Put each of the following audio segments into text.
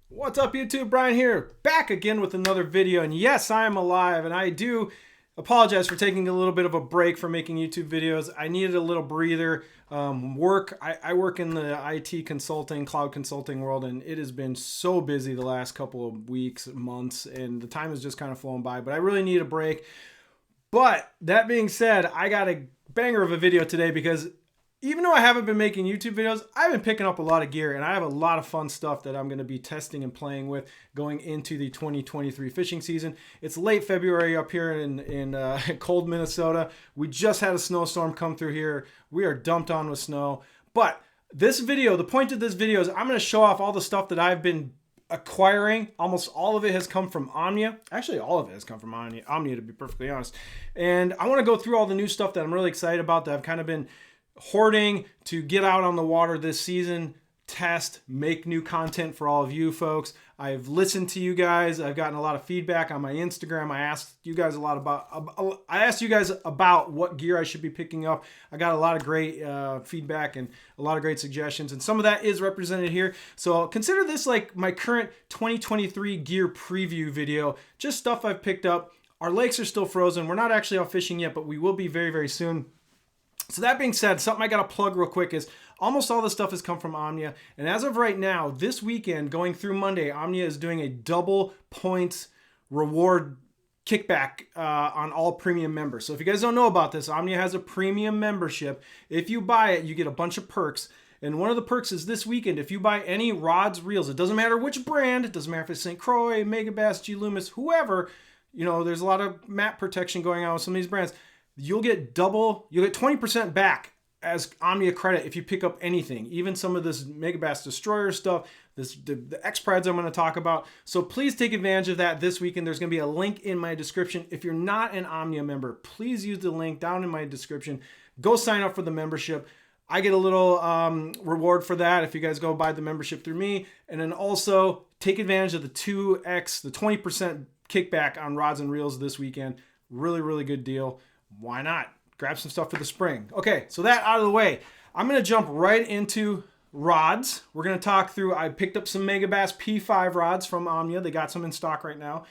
What's up, YouTube? Brian here, back again with another video. And yes, I am alive, and I do apologize for taking a little bit of a break from making YouTube videos. I needed a little breather. I work in the IT consulting, cloud consulting world, and it has been so busy the last couple of weeks, months, and the time has just kind of flown by. But I really need a break. But that being said, I got a banger of a video today because even though I haven't been making YouTube videos, I've been picking up a lot of gear, and I have a lot of fun stuff that I'm going to be testing and playing with going into the 2023 fishing season. It's late February up here in cold Minnesota. We just had a snowstorm come through here. We are dumped on with snow. But this video, the point of this video is I'm going to show off all the stuff that I've been acquiring. Almost all of it has come from Omnia. Actually, all of it has come from Omnia, to be perfectly honest. And I want to go through all the new stuff that I'm really excited about that I've kind of been hoarding to get out on the water this season, test, make new content for all of you folks. I've listened to you guys. I've gotten a lot of feedback on my Instagram. I asked you guys about what gear I should be picking up. I got a lot of great feedback and a lot of great suggestions, and some of that is represented here. So consider this like my current 2023 gear preview video, just stuff I've picked up. Our lakes are still frozen. We're not actually out fishing yet, but we will be very, very soon. So that being said, something I got to plug real quick is almost all the stuff has come from Omnia. And as of right now, this weekend, going through Monday, Omnia is doing a double points reward kickback on all premium members. So if you guys don't know about this, Omnia has a premium membership. If you buy it, you get a bunch of perks. And one of the perks is this weekend, if you buy any rods, reels, it doesn't matter which brand, it doesn't matter if it's St. Croix, Megabass, G. Loomis, whoever, you know, there's a lot of mat protection going on with some of these brands. You'll get 20% back as Omnia credit if you pick up anything, even some of this Megabass Destroyer stuff, the Exprides I'm going to talk about. So please take advantage of that this weekend. There's going to be a link in my description. If you're not an Omnia member, please use the link down in my description. Go sign up for the membership. I get a little reward for that if you guys go buy the membership through me. And then also take advantage of the 2x, the 20% kickback on rods and reels this weekend. Really, really good deal. Why not? Grab some stuff for the spring. Okay, so that out of the way, I'm going to jump right into rods. We're going to talk through, I picked up some Megabass P5 rods from Omnia. They got some in stock right now.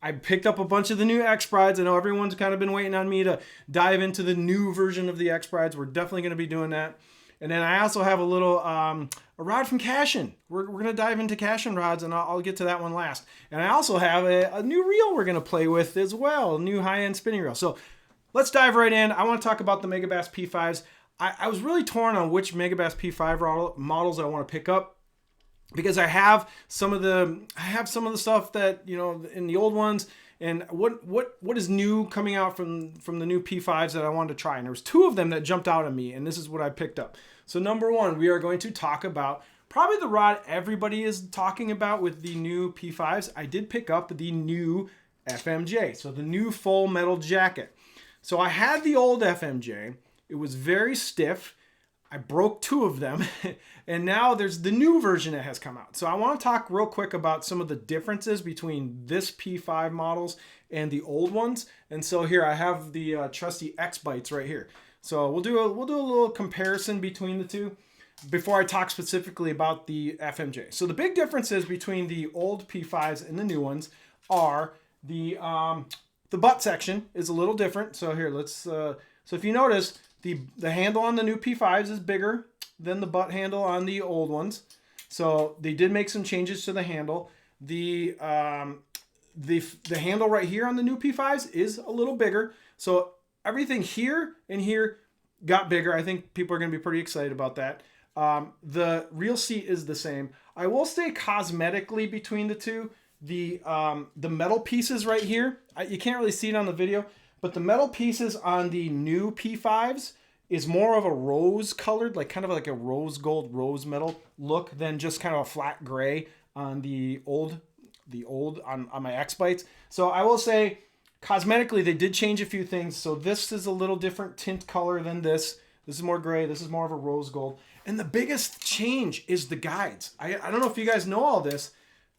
I picked up a bunch of the new Exprides. I know everyone's kind of been waiting on me to dive into the new version of the Exprides. We're definitely going to be doing that. And then I also have a little a rod from Cashion. We're going to dive into Cashion rods, and I'll get to that one last. And I also have a new reel we're going to play with as well, a new high-end spinning reel. So let's dive right in. I want to talk about the Megabass P5s. I was really torn on which Megabass P5 models I want to pick up because I have some of the stuff that, you know, in the old ones, and what is new coming out from the new P5s that I wanted to try. And there was two of them that jumped out at me, and this is what I picked up. So number one, we are going to talk about probably the rod everybody is talking about with the new P5s. I did pick up the new FMJ, so the new full metal jacket. So I had the old FMJ. It was very stiff. I broke two of them. And now there's the new version that has come out. So I want to talk real quick about some of the differences between this P5 models and the old ones. And so here I have the trusty Exprides right here. So we'll do a little comparison between the two before I talk specifically about the FMJ. So the big differences between the old P5s and the new ones are the butt section is a little different. So here, so if you notice, the handle on the new P5s is bigger than the butt handle on the old ones. So they did make some changes to the handle. The handle right here on the new P5s is a little bigger. So everything here and here got bigger. I think people are going to be pretty excited about that. The reel seat is the same. I will say cosmetically between the two, the metal pieces right here, you can't really see it on the video, but the metal pieces on the new P5s is more of a rose colored, like kind of like a rose gold, rose metal look than just kind of a flat gray on the old on my Exprides. So I will say cosmetically they did change a few things. So this is a little different tint color than this. This is more gray. This is more of a rose gold. And the biggest change is the guides. I don't know if you guys know all this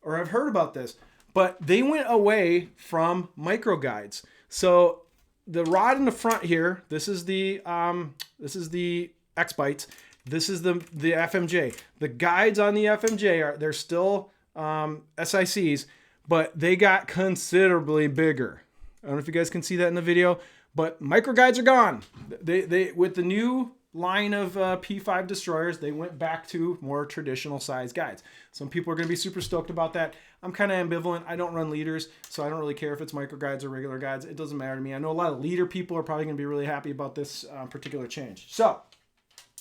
or have heard about this, but they went away from micro guides. So the rod in the front here, this is the Exprides. This is the FMJ. The guides on the FMJ they're still SICs, but they got considerably bigger. I don't know if you guys can see that in the video, but micro guides are gone. They with the new line of P5 destroyers, they went back to more traditional size guides. Some people are going to be super stoked about that. I'm kind of ambivalent. I don't run leaders, so I don't really care if it's micro guides or regular guides. It doesn't matter to me. I know a lot of leader people are probably going to be really happy about this particular change. So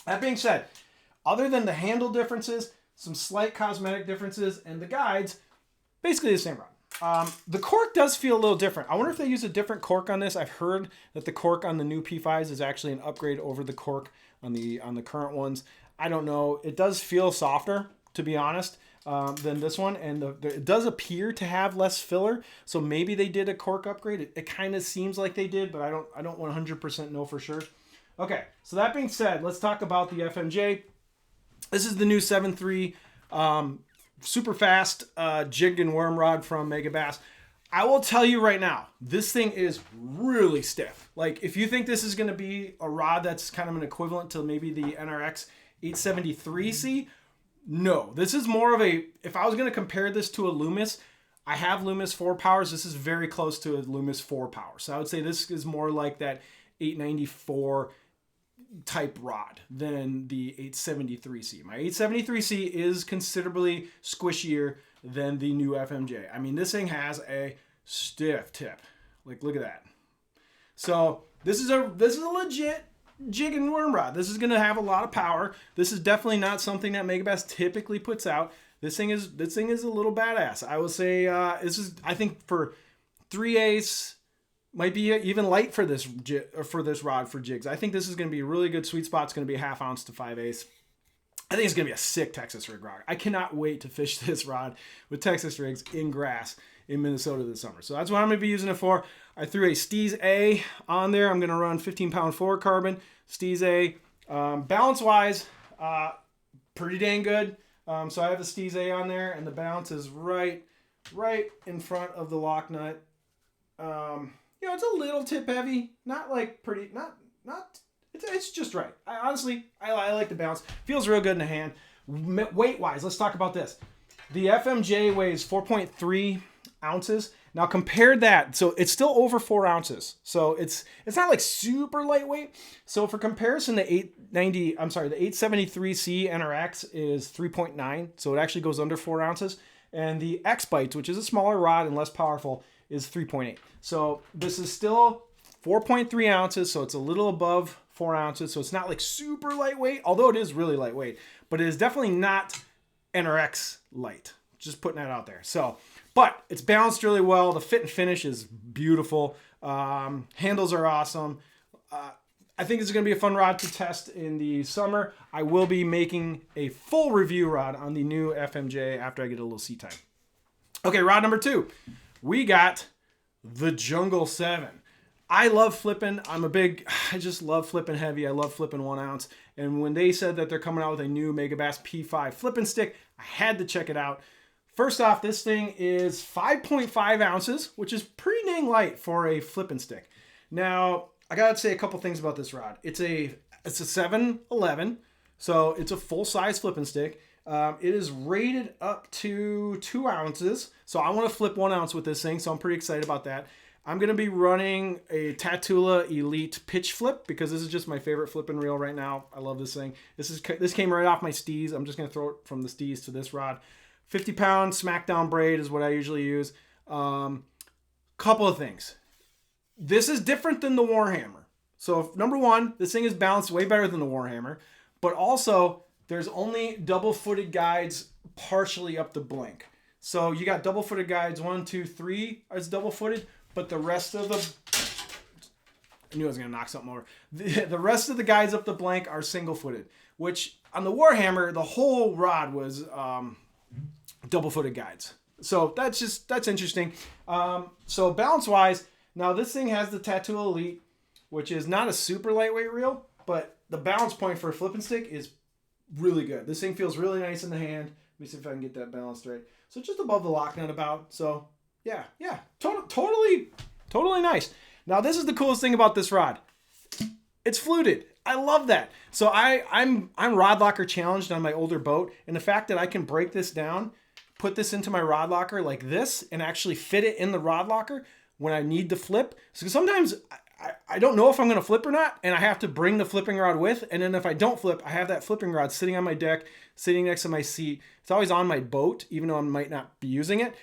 that being said, other than the handle differences, some slight cosmetic differences, and the guides, basically the same rod. The cork does feel a little different. I wonder if they use a different cork on this. I've heard that the cork on the new P5s is actually an upgrade over the cork on the current ones. I don't know. It does feel softer, to be honest, than this one, and it does appear to have less filler. So maybe they did a cork upgrade. It kind of seems like they did, but I don't 100% know for sure. Okay, so that being said, let's talk about the FMJ. This is the new 7.3 super fast jig and worm rod from Megabass. I will tell you right now, this thing is really stiff. Like, if you think this is going to be a rod that's kind of an equivalent to maybe the NRX 873C, no. This is more of a, if I was going to compare this to a Loomis, I have Loomis 4 powers. This is very close to a Loomis 4 power. So I would say this is more like that 894 type rod than the 873C. My 873C is considerably squishier than the new FMJ. I mean, this thing has a stiff tip. Like, look at that. So this is a legit jig and worm rod. This is going to have a lot of power. This is definitely not something that Megabass typically puts out. This thing is a little badass. I will say this is, I think, for 3/8 might be even light for this rod for jigs. I think this is going to be a really good sweet spot. It's going to be a 1/2 ounce to 5/8. I think it's going to be a sick Texas rig rod. I cannot wait to fish this rod with Texas rigs in grass in Minnesota this summer. So that's what I'm going to be using it for. I threw a Steez A on there. I'm going to run 15-pound fluorocarbon. Steez A. Balance-wise, pretty dang good. So I have the Steez A on there, and the balance is right in front of the lock nut. You know, it's a little tip heavy, not like pretty, not. It's just right. Honestly, I like the balance. Feels real good in the hand. Weight wise, let's talk about this. The FMJ weighs 4.3 ounces. Now compare that, so it's still over 4 ounces. So it's not like super lightweight. So for comparison, the 873C NRX is 3.9. So it actually goes under 4 ounces. And the Exprides, which is a smaller rod and less powerful, is 3.8. So this is still 4.3 ounces, so it's a little above 4 ounces. So it's not like super lightweight, although it is really lightweight, but it is definitely not NRX light. Just putting that out there. So, but it's balanced really well. The fit and finish is beautiful. Handles are awesome. I think this is going to be a fun rod to test in the summer. I will be making a full review rod on the new FMJ after I get a little sea time. Okay, rod number 2. We got the Jungle 7. I love flipping. I just love flipping heavy. I love flipping 1 ounce. And when they said that they're coming out with a new Megabass P5 flipping stick, I had to check it out. First off, this thing is 5.5 ounces, which is pretty dang light for a flipping stick. Now, I gotta say a couple things about this rod. It's a 711, so it's a full-size flipping stick. It is rated up to 2 ounces, so I want to flip 1 ounce with this thing, so I'm pretty excited about that. I'm going to be running a Tatula Elite pitch flip because this is just my favorite flipping reel right now. I love this thing. This came right off my Steez. I'm just going to throw it from the Steez to this rod. 50-pound smackdown braid is what I usually use. Couple of things. This is different than the Warhammer. So number one, this thing is balanced way better than the Warhammer, but also there's only double-footed guides partially up the blink. So you got double-footed guides 1, 2, 3 is double-footed, but the rest of the, I knew I was going to knock something over. The rest of the guides up the blank are single-footed, which on the Warhammer, the whole rod was double-footed guides. So that's interesting. So balance-wise, now this thing has the Tattoo Elite, which is not a super lightweight reel, but the balance point for a flipping stick is really good. This thing feels really nice in the hand. Let me see if I can get that balanced right. So just above the lock nut about. So yeah, totally nice. Now this is the coolest thing about this rod. It's fluted. I love that. So I'm rod locker challenged on my older boat, and the fact that I can break this down put this into my rod locker like this and actually fit it in the rod locker when I need to flip. So sometimes I don't know if I'm going to flip or not, and I have to bring the flipping rod with. And then if I don't flip, I have that flipping rod sitting on my deck, sitting next to my seat. It's always on my boat, even though I might not be using it.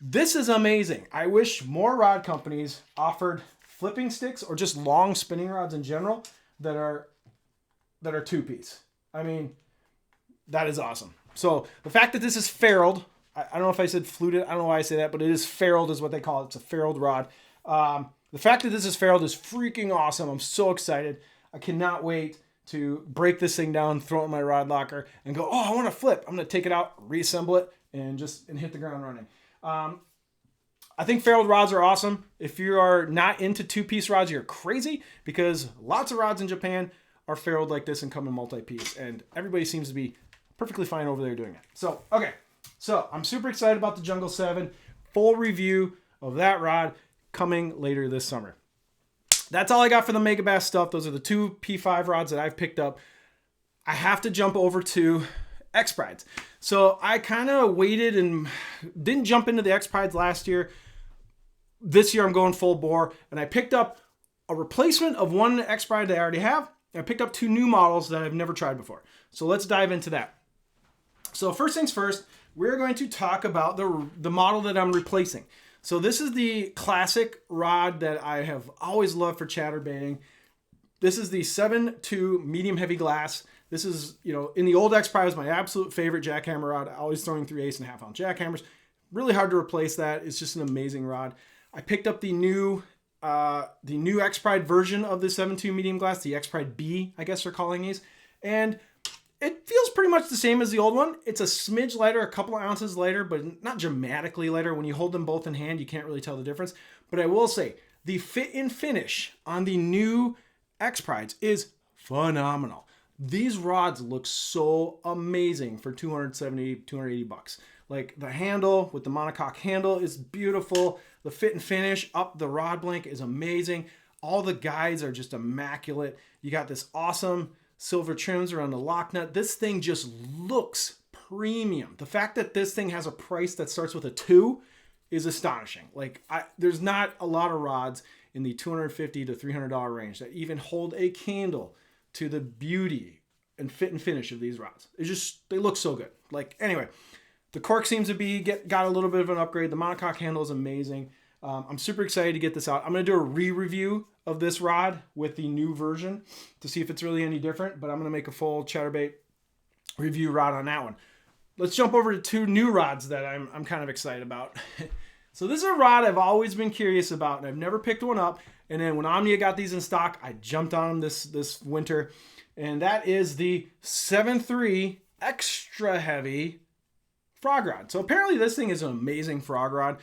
This is amazing. I wish more rod companies offered flipping sticks or just long spinning rods in general that are two-piece. I mean, that is awesome. So the fact that this is ferruled, I don't know if I said fluted, I don't know why I say that, but it is ferruled is what they call it. It's a ferruled rod. The fact that this is ferruled is freaking awesome. I'm so excited. I cannot wait to break this thing down, throw it in my rod locker, and go, oh, I want to flip. I'm going to take it out, reassemble it, and hit the ground running. I think ferruled rods are awesome. If you are not into two-piece rods, you're crazy, because lots of rods in Japan are ferruled like this and come in multi-piece, and everybody seems to be perfectly fine over there doing it. So, okay. So, I'm super excited about the Jungle 7. Full review of that rod coming later this summer. That's all I got for the Megabass stuff. Those are the 2 P5 rods that I've picked up. I have to jump over to Exprides. So I kind of waited and didn't jump into the Exprides last year. This year I'm going full bore, and I picked up a replacement of one Expride that I already have. I picked up 2 new models that I've never tried before. So let's dive into that. So first things first, we're going to talk about the model that I'm replacing. So this is the classic rod that I have always loved for chatterbaiting. This is the 7.2 medium heavy glass. This is, in the old Expride was my absolute favorite jackhammer rod. Always throwing 3/8.5 ounce jackhammers. Really hard to replace that. It's just an amazing rod. I picked up the new Expride version of the 7.2 medium glass, the Expride B, I guess they're calling these. And it feels pretty much the same as the old one. It's a smidge lighter, a couple of ounces lighter, but not dramatically lighter. When you hold them both in hand, you can't really tell the difference. But I will say, the fit and finish on the new Exprides is phenomenal. These rods look so amazing for $270, $280. Like the handle with the monocoque handle is beautiful. The fit and finish up the rod blank is amazing. All the guides are just immaculate. You got this awesome silver trims around the lock nut. This thing just looks premium. The fact that this thing has a price that starts with a 2 is astonishing. Like there's not a lot of rods in the $250 to $300 range that even hold a candle to the beauty and fit and finish of these rods. They look so good. Like, anyway, the cork seems to got a little bit of an upgrade. The monocoque handle is amazing. I'm super excited to get this out. I'm going to do a re-review of this rod with the new version to see if it's really any different, but I'm going to make a full chatterbait review rod on that one. Let's jump over to 2 new rods that I'm kind of excited about. So this is a rod I've always been curious about, and I've never picked one up. And then when Omnia got these in stock, I jumped on them this winter. And that is the 7.3 extra heavy frog rod. So apparently this thing is an amazing frog rod.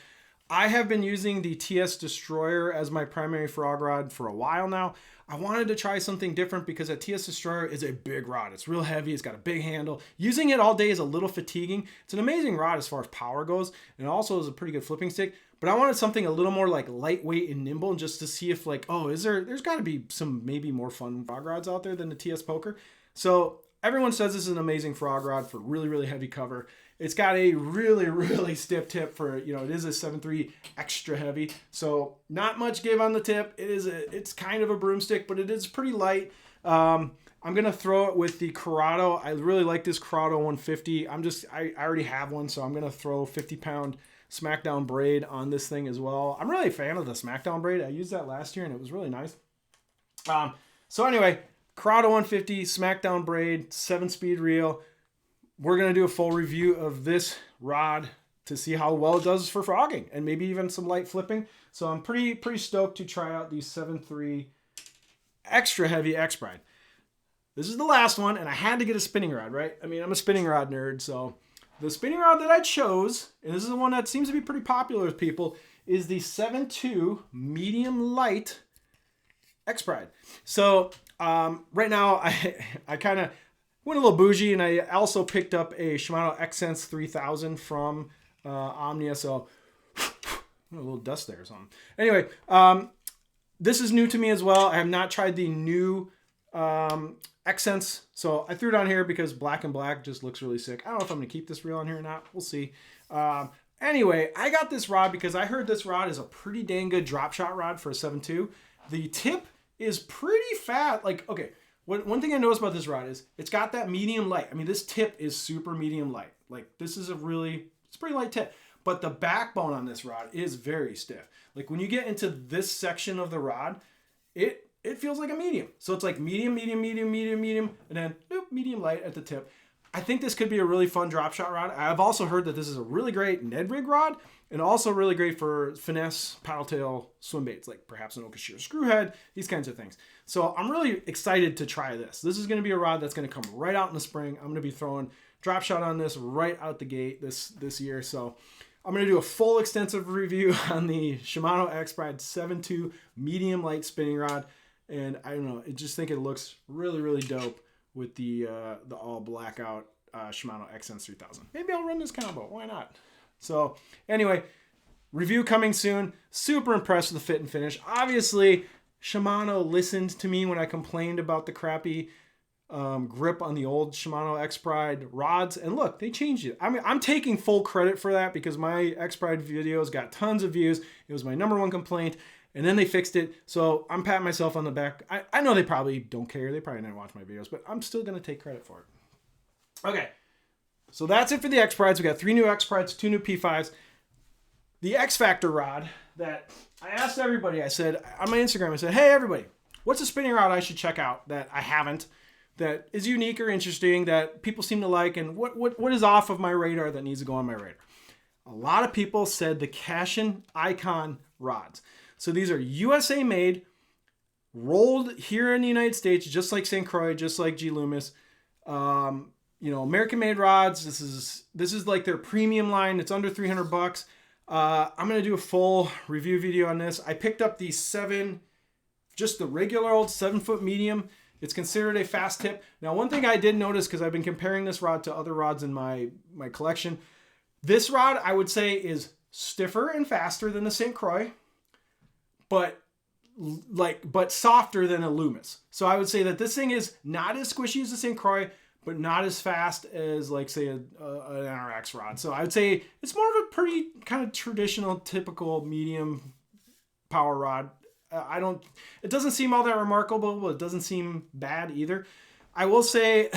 I have been using the TS Destroyer as my primary frog rod for a while now. I wanted to try something different because a TS Destroyer is a big rod. It's real heavy. It's got a big handle. Using it all day is a little fatiguing. It's an amazing rod as far as power goes, and also is a pretty good flipping stick. But I wanted something a little more like lightweight and nimble, just to see if there's got to be some maybe more fun frog rods out there than the TS Poker. So everyone says this is an amazing frog rod for really, really heavy cover. It's got a really, really stiff tip for, it is a 7.3 extra heavy. So not much give on the tip. It's kind of a broomstick, but it is pretty light. I'm going to throw it with the Corrado. I really like this Corrado 150. I already have one, so I'm going to throw 50-pound Smackdown braid on this thing as well. I'm really a fan of the Smackdown braid. I used that last year and it was really nice. So anyway, Corrado 150, Smackdown braid, 7-speed reel. We're going to do a full review of this rod to see how well it does for frogging and maybe even some light flipping. So I'm pretty stoked to try out the 7.3 extra heavy Expride. This is the last one, and I had to get a spinning rod, right? I mean, I'm a spinning rod nerd, so the spinning rod that I chose, and this is the one that seems to be pretty popular with people, is the 7.2 medium light Expride. So right now, I kind of went a little bougie, and I also picked up a Shimano Xsense 3000 from Omnia, so a little dust there or something. Anyway, this is new to me as well. I have not tried the new accents. So I threw it on here because black and black just looks really sick. I don't know if I'm gonna keep this reel on here or not. We'll see. Anyway, I got this rod because I heard this rod is a pretty dang good drop shot rod for a 7.2. The tip is pretty fat. Like, okay, one thing I noticed about this rod is it's got that medium light. I mean, this tip is super medium light. Like, this is it's a pretty light tip. But the backbone on this rod is very stiff. Like, when you get into this section of the rod, it feels like a medium. So it's like medium, medium, medium, medium, medium, and then medium light at the tip. I think this could be a really fun drop shot rod. I've also heard that this is a really great Ned rig rod and also really great for finesse paddle tail swim baits, like perhaps an Cashion screwhead, these kinds of things. So I'm really excited to try this. This is going to be a rod that's going to come right out in the spring. I'm going to be throwing drop shot on this right out the gate this year. So I'm going to do a full extensive review on the Shimano Exprides 7.2 medium light spinning rod. And I don't know, I just think it looks really, really dope with the all blackout Shimano XN 3000. Maybe I'll run this combo. Why not? So anyway, review coming soon. Super impressed with the fit and finish. Obviously, Shimano listened to me when I complained about the crappy grip on the old Shimano Expride rods. And look, they changed it. I mean, I'm taking full credit for that because my Expride videos got tons of views. It was my #1 complaint. And then they fixed it. So I'm patting myself on the back. I know they probably don't care. They probably didn't watch my videos, but I'm still going to take credit for it. Okay. So that's it for the Exprides. We got 3 new Exprides, 2 new P5s. The X Factor rod that I asked everybody, I said on my Instagram, I said, hey, everybody, what's a spinning rod I should check out that I haven't, that is unique or interesting, that people seem to like, and what is off of my radar that needs to go on my radar? A lot of people said the Cashion Icon rods. So these are USA made, rolled here in the United States, just like St. Croix, just like G. Loomis. American made rods. This is like their premium line. It's under $300. I'm gonna do a full review video on this. I picked up the just the regular old 7-foot medium. It's considered a fast tip. Now, one thing I did notice, because I've been comparing this rod to other rods in my collection, this rod I would say is stiffer and faster than the St. Croix, but softer than a Loomis. So I would say that this thing is not as squishy as the St. Croix, but not as fast as, like, say, an NRX rod. So I would say it's more of a pretty kind of traditional, typical medium power rod. It doesn't seem all that remarkable, but it doesn't seem bad either. I will say,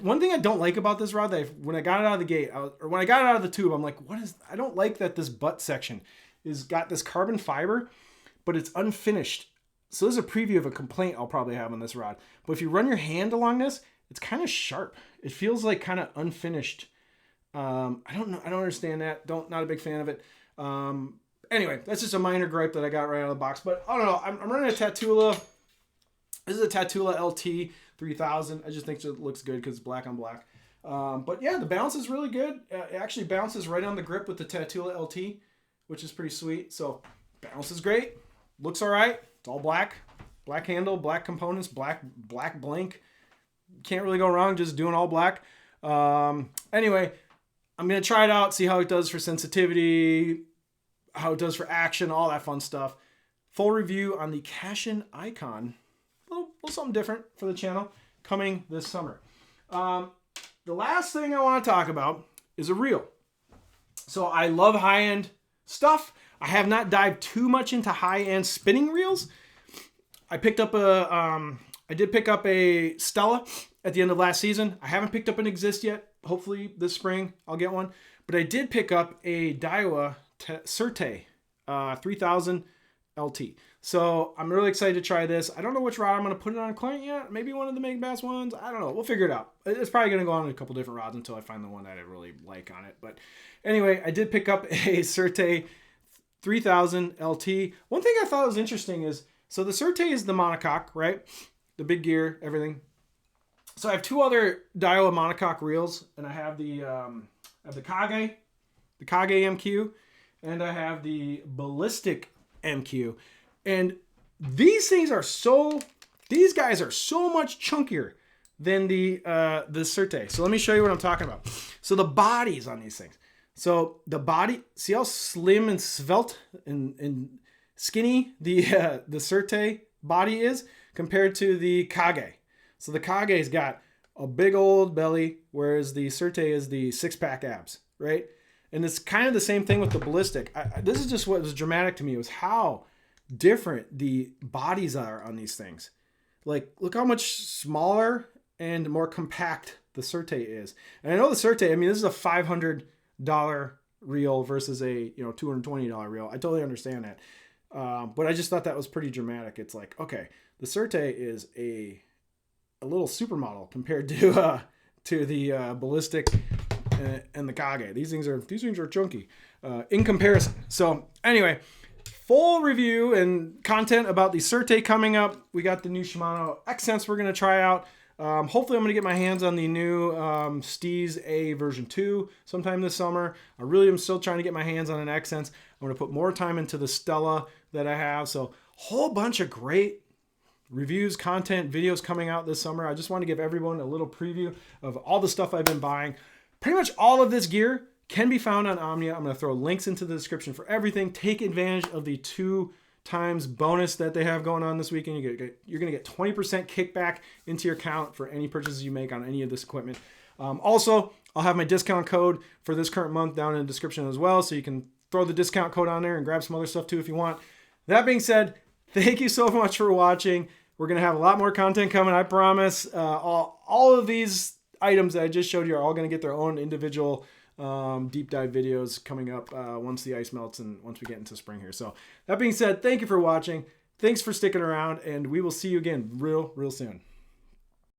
one thing I don't like about this rod, when I got it out of the gate, when I got it out of the tube, I'm like, I don't like that this butt section is got this carbon fiber, but it's unfinished. So this is a preview of a complaint I'll probably have on this rod. But if you run your hand along this, it's kind of sharp. It feels like kind of unfinished. I don't know. I don't understand that. Not a big fan of it. Anyway, that's just a minor gripe that I got right out of the box. But I don't know. I'm running a Tatula. This is a Tatula LT 3000. I just think it looks good because it's black on black. But yeah, the bounce is really good. It actually bounces right on the grip with the Tatula LT, which is pretty sweet. So bounce is great. Looks all right. It's all black. Black handle, black components, black blank. Can't really go wrong just doing all black. Anyway, I'm going to try it out, see how it does for sensitivity, how it does for action, all that fun stuff. Full review on the Cashion Icon. A little something different for the channel coming this summer. The last thing I want to talk about is a reel. So I love high-end stuff. I have not dived too much into high-end spinning reels. I did pick up a Stella at the end of last season. I haven't picked up an Exist yet. Hopefully this spring I'll get one. But I did pick up a Daiwa Surte 3000 LT. So I'm really excited to try this. I don't know which rod I'm going to put it on a client yet. Maybe one of the Megabass ones. I don't know. We'll figure it out. It's probably going to go on a couple different rods until I find the one that I really like on it. But anyway, I did pick up a Surte 3000 LT. One thing I thought was interesting is, so the Surte is the monocoque, right? The big gear, everything. So I have 2 other Daiwa monocoque reels, and I have the Kage MQ, and I have the Ballistic MQ. And these guys are so much chunkier than the Surte. So let me show you what I'm talking about. So the bodies on these things. So the body, see how slim and svelte and skinny the Surte body is compared to the Kage. So the Kage's got a big old belly, whereas the Surte is the 6-pack abs, right? And it's kind of the same thing with the ballistic. This is just what was dramatic to me, was how different the bodies are on these things. Like, look how much smaller and more compact the Surte is. And I know the Surte, I mean, this is a $500 reel versus a $220 reel. I totally understand that. But I just thought that was pretty dramatic. It's like, okay, the Surte is a little supermodel compared to the ballistic and the Kage. These things are chunky in comparison. So anyway, full review and content about the Surte coming up. We got the new Shimano X-Sense we're going to try out. Hopefully I'm going to get my hands on the new Steez A version 2 sometime this summer. I really am still trying to get my hands on an X-Sense. I'm going to put more time into the Stella that I have. So whole bunch of great reviews, content, videos coming out this summer. I just want to give everyone a little preview of all the stuff I've been buying. Pretty much all of this gear can be found on Omnia. I'm going to throw links into the description for everything. Take advantage of the 2 times bonus that they have going on this weekend. You're going to get 20% kickback into your account for any purchases you make on any of this equipment. Also, I'll have my discount code for this current month down in the description as well, so you can throw the discount code on there and grab some other stuff too if you want. That being said, thank you so much for watching. We're going to have a lot more content coming, I promise. All of these items that I just showed you are all going to get their own individual deep dive videos coming up once the ice melts and once we get into spring here. So that being said, thank you for watching. Thanks for sticking around, and we will see you again real soon.